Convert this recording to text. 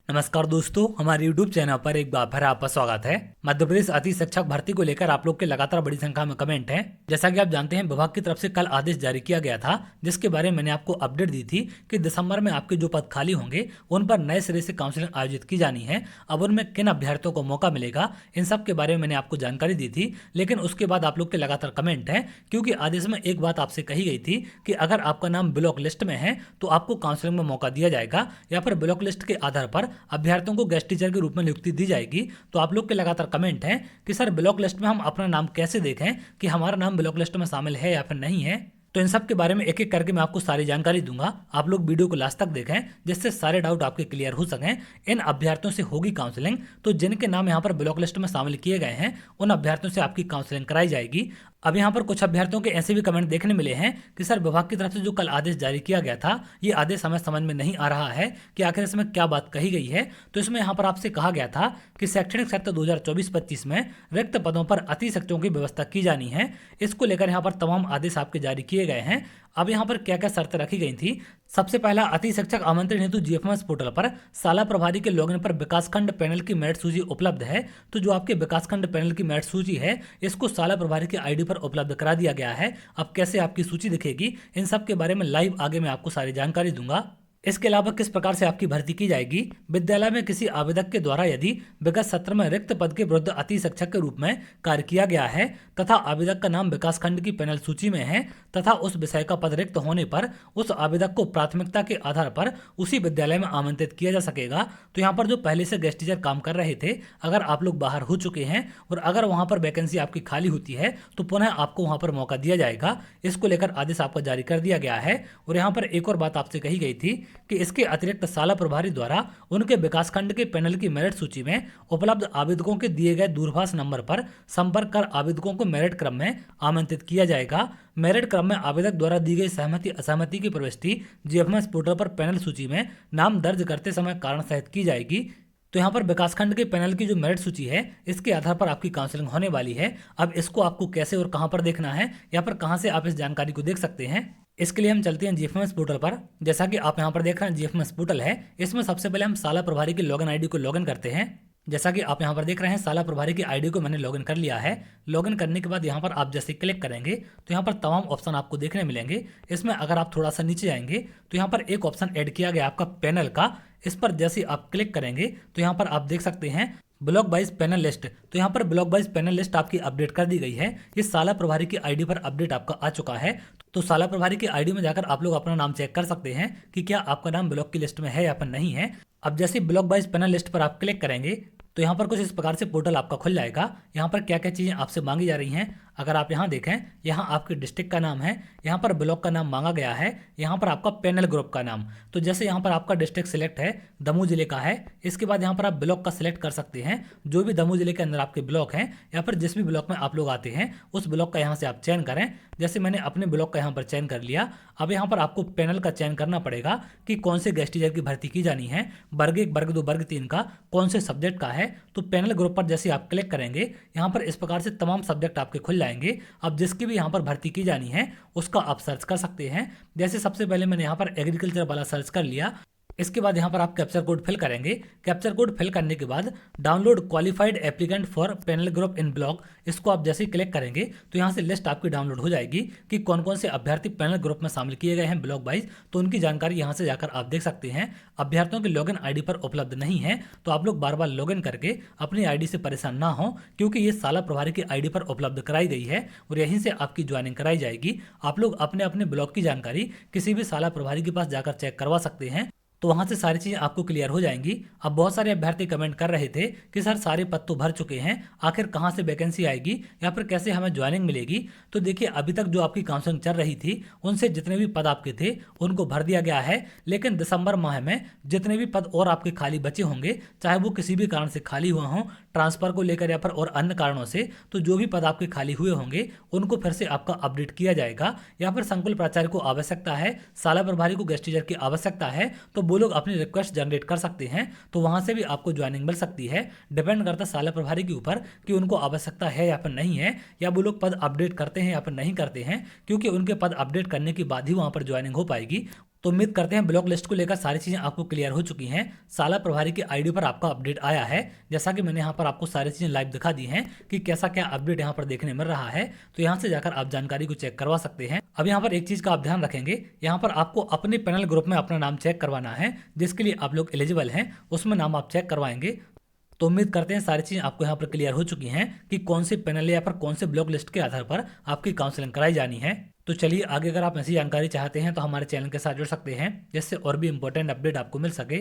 नमस्कार दोस्तों, हमारे YouTube चैनल पर एक बार फिर आपका स्वागत है। मध्य प्रदेश अति शिक्षक भर्ती को लेकर आप लोग के लगातार बड़ी संख्या में कमेंट हैं। जैसा कि आप जानते हैं, विभाग की तरफ से कल आदेश जारी किया गया था, जिसके बारे में मैंने आपको अपडेट दी थी कि दिसंबर में आपके जो पद खाली होंगे उन पर नए सिरे से काउंसलिंग आयोजित की जानी है। अब उनमें किन अभ्यर्थियों को मौका मिलेगा, इन सब के बारे में मैंने आपको जानकारी दी थी। लेकिन उसके बाद आप लोग के लगातार कमेंट है, क्योंकि आदेश में एक बात आपसे कही गई थी कि अगर आपका नाम ब्लॉक लिस्ट में है तो आपको काउंसलिंग में मौका दिया जाएगा, या फिर ब्लॉक लिस्ट के आधार पर अभ्यर्थियों को गेस्ट टीचर के रूप में नियुक्ति दी जाएगी। तो आप लोग के लगातार कमेंट हैं कि सर ब्लॉक लिस्ट में हम अपना नाम कैसे देखें कि हमारा नाम ब्लॉक लिस्ट में शामिल है या फिर नहीं है। तो इन सब के बारे में एक एक करके मैं आपको सारी जानकारी दूंगा। आप लोग वीडियो को लास्ट तक देखें, जिससे सारे डाउट आपके क्लियर हो सकें। इन अभ्यर्थियों से होगी काउंसलिंग, तो जिनके नाम यहाँ पर ब्लॉक लिस्ट में शामिल किए गए हैं उन अभ्यर्थियों से आपकी काउंसलिंग कराई जाएगी। अब यहाँ पर कुछ अभ्यर्थियों के ऐसे भी कमेंट देखने मिले हैं कि सर विभाग की तरफ से जो कल आदेश जारी किया गया था, ये आदेश हमें समझ में नहीं आ रहा है कि आखिर इसमें क्या बात कही गई है। तो इसमें यहाँ पर आपसे कहा गया था कि शैक्षणिक सत्र 2024-25 में रिक्त पदों पर अति शिक्षकों की व्यवस्था की जानी है। इसको लेकर यहाँ पर तमाम आदेश आपके जारी किए गए हैं। अब यहाँ पर क्या क्या शर्तें रखी गई थी। सबसे पहला, अति शिक्षक आमंत्रण हेतु जीएफएमएस पोर्टल पर शाला प्रभारी के लॉगिन पर विकासखंड पैनल की मेरिट सूची उपलब्ध है। तो जो आपके विकासखंड पैनल की मेरिट सूची है, इसको शाला प्रभारी के आईडी पर उपलब्ध करा दिया गया है। अब कैसे आपकी सूची दिखेगी, इन सब के बारे में लाइव आगे मैं आपको सारी जानकारी दूंगा। इसके अलावा किस प्रकार से आपकी भर्ती की जाएगी। विद्यालय में किसी आवेदक के द्वारा यदि विगत सत्र में रिक्त पद के विरुद्ध अति शिक्षक के रूप में कार्य किया गया है तथा आवेदक का नाम विकासखंड की पैनल सूची में है तथा उस विषय का पद रिक्त होने पर उस आवेदक को प्राथमिकता के आधार पर उसी विद्यालय में आमंत्रित किया जा सकेगा। तो यहाँ पर जो पहले से गेस्ट टीचर काम कर रहे थे, अगर आप लोग बाहर हो चुके हैं और अगर वहाँ पर वैकेंसी आपकी खाली होती है तो पुनः आपको वहाँ पर मौका दिया जाएगा। इसको लेकर आदेश आपको जारी कर दिया गया है। और यहाँ पर एक और बात आपसे कही गई थी कि इसके अतिरिक्त शाला प्रभारी द्वारा उनके विकासखंड के पैनल की मेरिट सूची में उपलब्ध आवेदकों के दिए गए दूरभाष नंबर पर संपर्क कर आवेदकों को मेरिट क्रम में आमंत्रित किया जाएगा। मेरिट क्रम में आवेदक द्वारा दी गई सहमति असहमति की प्रविष्टि जीएफएमएस पोर्टल पर पैनल सूची में नाम दर्ज करते समय कारण सहित की जाएगी। तो यहाँ पर विकासखंड के पैनल की जो मेरिट सूची है, इसके आधार पर आपकी काउंसलिंग होने वाली है। अब इसको आपको कैसे और कहाँ पर देखना है, या फिर कहाँ से आप इस जानकारी को देख सकते हैं, इसके लिए हम चलते हैं जीएफएमएस पोर्टल पर। जैसा कि आप यहाँ पर देख रहे हैं, जीएफएमएस पोर्टल है। इसमें सबसे पहले हम शाला प्रभारी की लॉगिन आईडी को लॉगिन करते हैं। जैसा कि आप यहाँ पर देख रहे हैं, शाला प्रभारी की आईडी को मैंने लॉगिन कर लिया है। लॉगिन करने के बाद यहाँ पर आप जैसे क्लिक करेंगे तो यहाँ पर तमाम ऑप्शन आपको देखने मिलेंगे। इसमें अगर आप थोड़ा सा नीचे जाएंगे तो यहाँ पर एक ऑप्शन ऐड किया गया आपका पैनल का। इस पर जैसे आप क्लिक करेंगे तो यहाँ पर आप देख सकते हैं ब्लॉक वाइज पैनल लिस्ट। तो यहाँ पर ब्लॉक वाइज पैनल लिस्ट आपकी अपडेट कर दी गई है। ये शाला प्रभारी की आईडी पर अपडेट आपका आ चुका है। तो शाला प्रभारी की आईडी में जाकर आप लोग अपना नाम चेक कर सकते हैं कि क्या आपका नाम ब्लॉक की लिस्ट में है या फिर नहीं है। अब जैसे ब्लॉक वाइज पैनल लिस्ट पर आप क्लिक करेंगे तो यहाँ पर कुछ इस प्रकार से पोर्टल आपका खुल जाएगा। यहाँ पर क्या क्या चीज़ें आपसे मांगी जा रही हैं, अगर आप यहाँ देखें, यहाँ आपके डिस्ट्रिक्ट का नाम है, यहाँ पर ब्लॉक का नाम मांगा गया है, यहाँ पर आपका पैनल ग्रुप का नाम। तो जैसे यहाँ पर आपका डिस्ट्रिक्ट सिलेक्ट है, दमोह जिले का है, इसके बाद यहाँ पर आप ब्लॉक का सिलेक्ट कर सकते हैं। जो भी दमोह जिले के अंदर आपके ब्लॉक हैं या फिर जिस भी ब्लॉक में आप लोग आते हैं उस ब्लॉक का यहाँ से आप चयन करें। जैसे मैंने अपने ब्लॉक का यहाँ पर चयन कर लिया। अब यहाँ पर आपको पैनल का चयन करना पड़ेगा कि कौन से गेस्ट टीचर की भर्ती की जानी है, वर्ग 1, वर्ग 2, वर्ग 3 का, कौन से सब्जेक्ट का है। तो पैनल ग्रुप पर जैसे आप क्लिक करेंगे, यहाँ पर इस प्रकार से तमाम सब्जेक्ट आपके खुल जाएंगे। अब जिसकी भी यहाँ पर भर्ती की जानी है उसका आप सर्च कर सकते हैं। जैसे सबसे पहले मैंने यहाँ पर एग्रीकल्चर वाला सर्च कर लिया। इसके बाद यहाँ पर आप कैप्चर कोड फिल करेंगे। कैप्चर कोड फिल करने के बाद download qualified applicant for panel group in block, इसको आप जैसे ही क्लिक करेंगे तो यहाँ से लिस्ट आपकी डाउनलोड हो जाएगी कि कौन कौन से अभ्यर्थी पैनल ग्रुप में शामिल किए गए हैं ब्लॉक वाइज। तो उनकी जानकारी यहाँ से जाकर आप देख सकते हैं। अभ्यर्थियों की लॉगिन आईडी पर उपलब्ध नहीं है तो आप लोग बार बार लॉगिन करके अपनी आईडी से परेशान ना हो, क्योंकि ये शाला प्रभारी की आईडी पर उपलब्ध कराई गई है और यहीं से आपकी ज्वाइनिंग कराई जाएगी। आप लोग अपने अपने ब्लॉक की जानकारी किसी भी शाला प्रभारी के पास जाकर चेक करवा सकते हैं, तो वहां से सारी चीजें आपको क्लियर हो जाएंगी। अब बहुत सारे अभ्यर्थी कमेंट कर रहे थे कि सर सारे पद तो भर चुके हैं, आखिर कहां से वैकेंसी आएगी या फिर कैसे हमें ज्वाइनिंग मिलेगी। तो देखिए, अभी तक जो आपकी काउंसलिंग चल रही थी उनसे जितने भी पद आपके थे उनको भर दिया गया है। लेकिन दिसंबर माह में जितने भी पद और आपके खाली बचे होंगे, चाहे वो किसी भी कारण से खाली हुए हों, ट्रांसफर को लेकर या फिर और अन्य कारणों से, तो जो भी पद आपके खाली हुए होंगे उनको फिर से आपका अपडेट किया जाएगा। या फिर संकुल प्राचार्य को आवश्यकता है, शाला प्रभारी को गेस्ट टीचर की आवश्यकता है, तो वो लोग अपनी रिक्वेस्ट जनरेट कर सकते हैं। तो वहां से भी आपको ज्वाइनिंग मिल सकती है। डिपेंड करता है शाला प्रभारी के ऊपर कि उनको आवश्यकता है या फिर नहीं है, या वो लोग पद अपडेट करते हैं या फिर नहीं करते हैं, क्योंकि उनके पद अपडेट करने के बाद ही वहां पर ज्वाइनिंग हो पाएगी। तो उम्मीद करते हैं ब्लॉक लिस्ट को लेकर सारी चीजें आपको क्लियर हो चुकी हैं। साला प्रभारी की आईडी पर आपका अपडेट आया है, जैसा कि मैंने यहाँ पर आपको सारी चीजें लाइव दिखा दी हैं कि कैसा क्या अपडेट यहाँ पर देखने मिल रहा है। तो यहाँ से जाकर आप जानकारी को चेक करवा सकते हैं। अब यहाँ पर एक चीज का आप ध्यान रखेंगे, यहाँ पर आपको अपने पैनल ग्रुप में अपना नाम चेक करवाना है, जिसके लिए आप लोग एलिजिबल हैं उसमें नाम आप चेक करवाएंगे। तो उम्मीद करते हैं सारी चीजें आपको यहाँ पर क्लियर हो चुकी हैं कि कौन से पैनल या फिर कौन से ब्लॉक लिस्ट के आधार पर आपकी काउंसलिंग कराई जानी है। तो चलिए आगे अगर आप ऐसी जानकारी चाहते हैं तो हमारे चैनल के साथ जुड़ सकते हैं, जिससे और भी इंपॉर्टेंट अपडेट आपको मिल सके।